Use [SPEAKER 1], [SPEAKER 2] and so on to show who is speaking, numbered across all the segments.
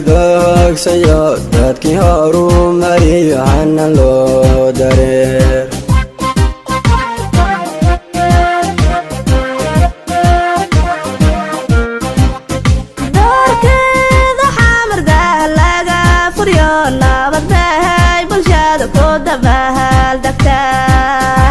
[SPEAKER 1] doogsayo dadkii horu mariyo hana loo dareer
[SPEAKER 2] doorkeeda xamardaa laga furyo nabadbahay bulshada ku dabahal degtaa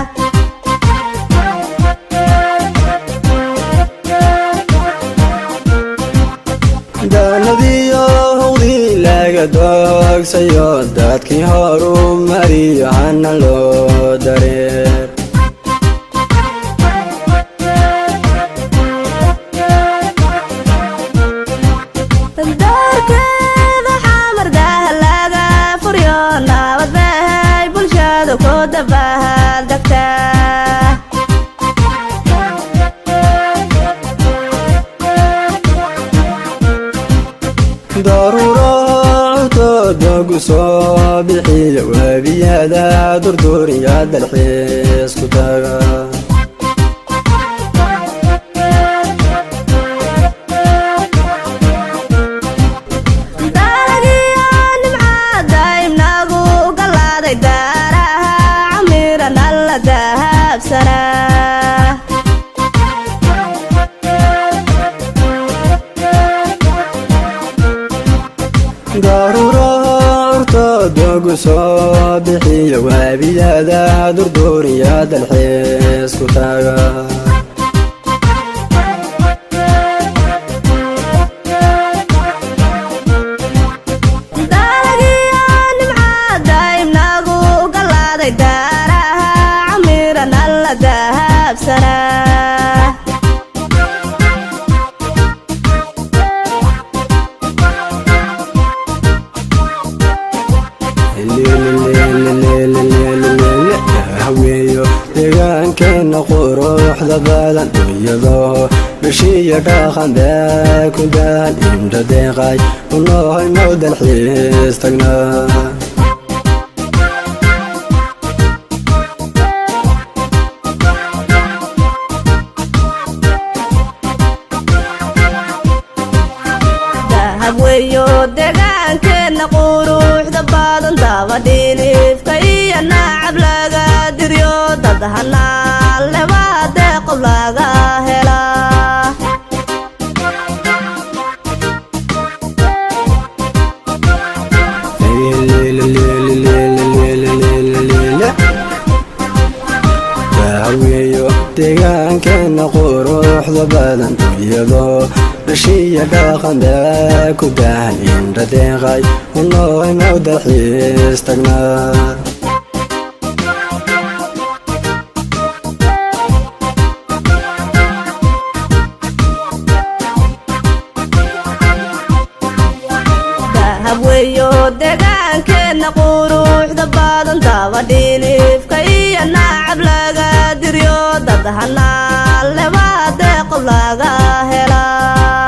[SPEAKER 1] daanadiyo howdii laga doogsayo dadkii horu mariyo hana loo dareer
[SPEAKER 2] doorkeeda xamardaa laga furyo nabadbahay bulshada ku dabahal degtaa
[SPEAKER 1] daruuro cutooda gu soo bixiya webiyada durduriya dalxiis ku taga
[SPEAKER 2] dalagiyo nimcada ibnagu galaaday daaraha camiran alla dahabsanaa
[SPEAKER 1] daruuro curtooda gu soo bixiya webiyada durduriya dalxiis ku taga
[SPEAKER 2] dalagiyo nimcada ibnagu galaaday daaraha camiran alla dahabsanaa
[SPEAKER 1] haweeyo deegaankeena quruxda badan dunyado bishiya dhaqan bee ku daan indha deeqay unohay mow dalxiis tagnaa
[SPEAKER 2] dahabweeyo deegaankeena quruxda badan dabadhiilifka iyo nacab laga diryo dad hanaan lebaa deeqob laga helaa
[SPEAKER 1] haweeyo deegaankeena quruxda badan dunyado bishiya dhaqan bee ku daan indha deeqay unohay mow dalxiis tagnaa
[SPEAKER 2] dahabweeyo deegaankeena quruxda badan dabadhiilifka iyo nacab laga diryo dad hanaan lebaa deeqob laga helaa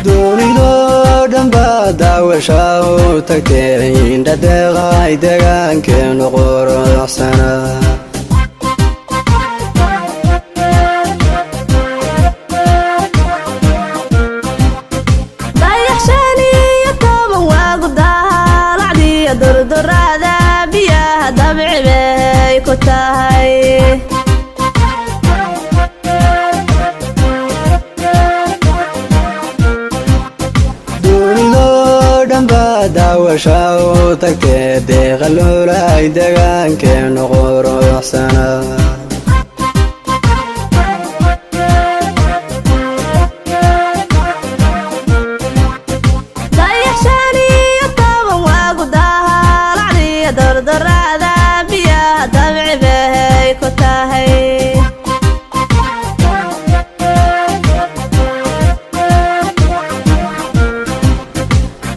[SPEAKER 1] doonidoo dhanba daawasha u tagtay indha deeqay deegaankeenu quruxsanaa
[SPEAKER 2] dayaxshan iyo toban waagu daalacdiyo durduraada biyaha dabci bay ku tahay
[SPEAKER 1] doonidoo dhanba daawasha u tagtay deeqa loolay deegaankeenu quruxsanaa
[SPEAKER 2] dayaxshan iyo toban waagu daalacdiyo durduraada biyaha dabci bay ku tahay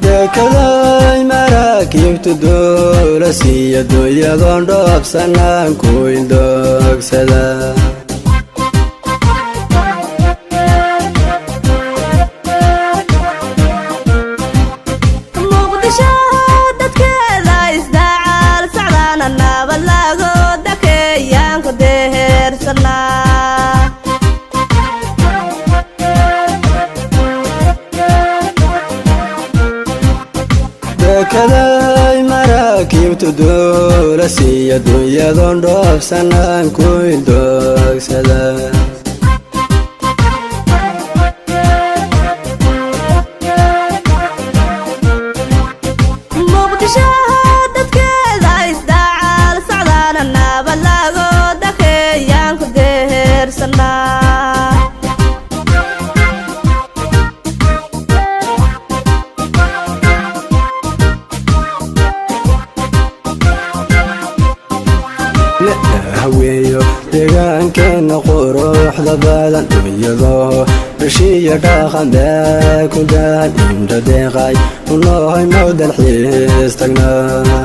[SPEAKER 1] deekaday maraakiibtu doola siiya dooyadoon dhoobsanaan ku indoogsada dekeday maraakiibtu duulasiiya dunyadoon dhoofsanaan ku ildoogsada haweeyo deegaankeena quruxda badan iyadoo dhashiya dhaqan baa ku daan indha deeqay unoohay mawdal xiis tagnaa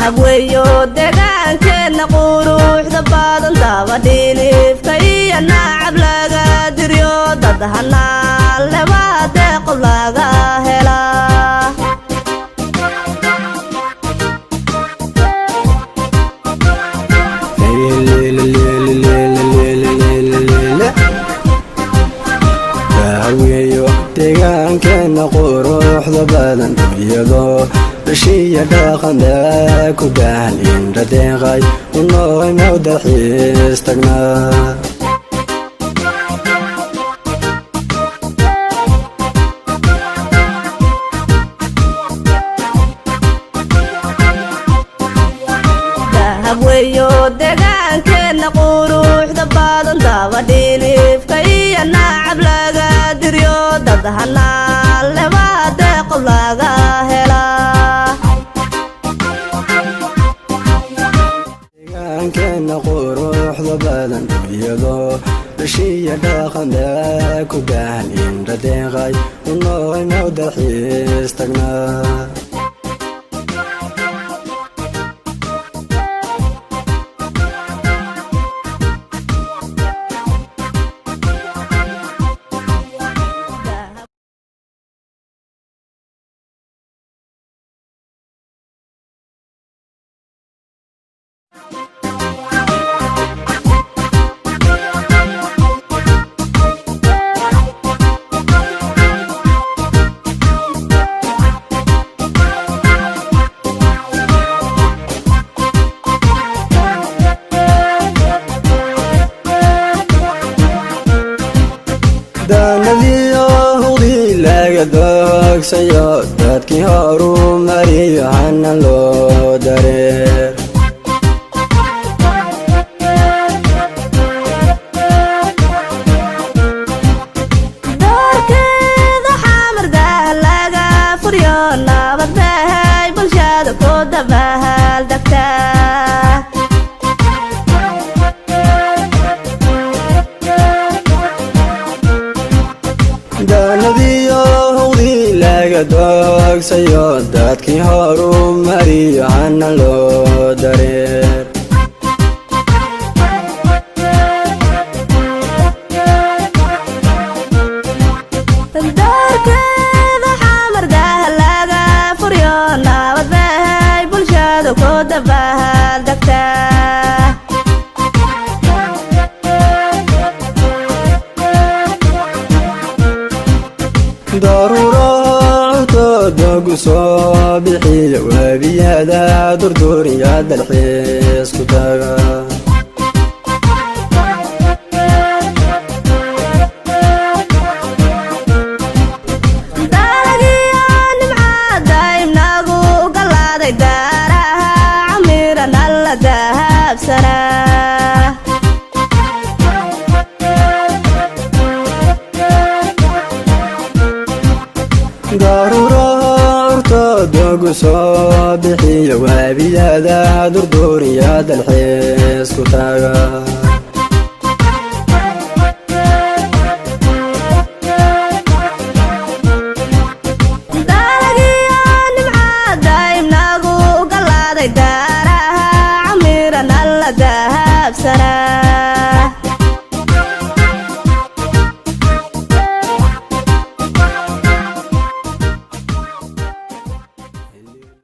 [SPEAKER 2] haweeyo deegaankeena quruxda badan dabadhiilifka iyo nacab laga diryo dad hanaan leba deeqob laga helaa
[SPEAKER 1] haweeyo deegaankeena quruxda badan iyadoo dhashiya dhaqan baa ku daan indha deeqay unoohay mawdal xiis tagnaa
[SPEAKER 2] haweeyo deegaankeena quruxda badan dabadhiilifka iyo nacab laga diryo dad hanaan leba deeqob laga helaa
[SPEAKER 1] deegaankeena quruxda badan iyadoo dhashiya dhaqan baa ku daan indha deeqay unoohay mawdal xiis tagnaa daanadiyo hugdii laga doogsayo dadkii horu mariyo hana loo dareer
[SPEAKER 2] doorkeeda xamardah laga furyo nabad bahay bulshada ku dabahal degtaa
[SPEAKER 1] daanadiyo hugdii laga doogsayo dadkii horu mariyo hana loo dareer
[SPEAKER 2] doorkeeda xamardah laga furyo nabad bahay bulshada ku dabahal degtaa
[SPEAKER 1] daruuro cutooda gu soo bixiya waabiyada durduriya dalxiis ku taga
[SPEAKER 2] dalagiyo nimcada ibnagu galaaday daaraha camiran alla dahabsanaa
[SPEAKER 1] daruuro curtooda gu soo bixiya waabiyada durduriya dalxiis ku taga
[SPEAKER 2] dalagiyo nimcada ibnagu galaaday daaraha camiran alla dahabsanaa